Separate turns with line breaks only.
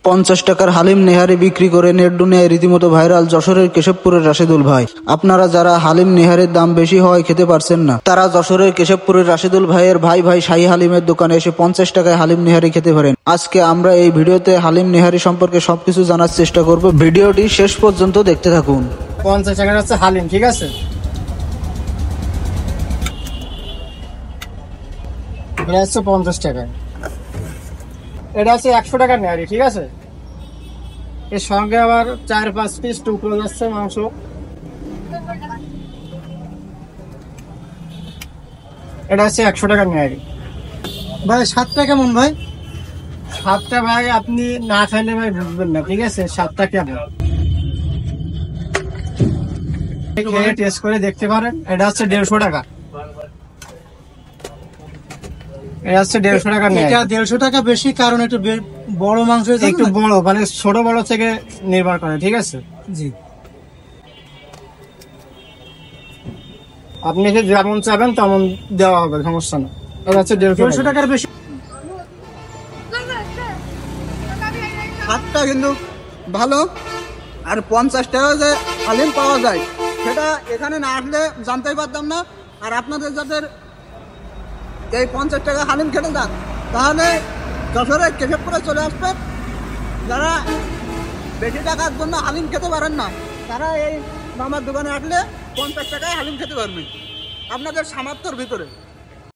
50 টাকার হালিম নেহারি বিক্রি করে নেট দুনিয়ায় রীতিমতো ভাইরাল যশোরের কেশবপুরের রাশেদুল ভাই। আপনারা যারা হালিম নেহারির দাম বেশি হওয়ায় খেতে পারছেন না, তারা যশোরের কেশবপুরের রাশেদুল ভাইয়ের ভাই শাহী হালিমের দোকানে এসে 50 টাকায় হালিম নেহারি খেতে পারেন। আজকে আমরা এই ভিডিওতে হালিম নেহারি সম্পর্কে সবকিছু জানার চেষ্টা করব। ভিডিওটি শেষ পর্যন্ত দেখতে থাকুন।
50 টাকার হচ্ছে হালিম, ঠিক আছে? এটা হচ্ছে 50 টাকা। এটা হচ্ছে 100 টাকার নেহারি, ঠিক আছে? এর সঙ্গে আবার 4-5 পিস টুকরো যাচ্ছে মাংস। এটা হচ্ছে 100 টাকার নেহারি।
ভাই স্বাদটা কেমন ভাই?
স্বাদটা ভাই আপনি না খাইলে ভাই বুঝবেন না, ঠিক আছে? স্বাদটা কেমন খেয়ে টেস্ট করে দেখতে পারেন। এটা হচ্ছে 150 টাকা। এটা হচ্ছে 150 টাকা।
এটা 150 টাকা বেশি, কারণ একটু বড় মাংস,
একটু বড়, মানে ছোট বড় থেকে নির্ভর করে, ঠিক আছে?
জি।
আপনি যে যেমন চাবেন তেমন দেওয়া হবে, সমস্যা না। এটা হচ্ছে
150
150 টাকা।
টাকার বেশি।
স্বাদটা কিন্তু ভালো। আর 50 টাকা যে হালিম পাওয়া যায় সেটা এখানে না আসলে জানতেই পারতাম না। আর আপনাদের যাদের এই 50 টাকা হালিম খেতে যান, তাহলে যশোরে কেশবপুরে চলে আসবেন। যারা বেশি টাকার জন্য হালিম খেতে পারেন না, তারা এই মামার দোকানে আসলে 50 টাকায় হালিম খেতে পারবেন আপনাদের সামর্থ্যের ভিতরে।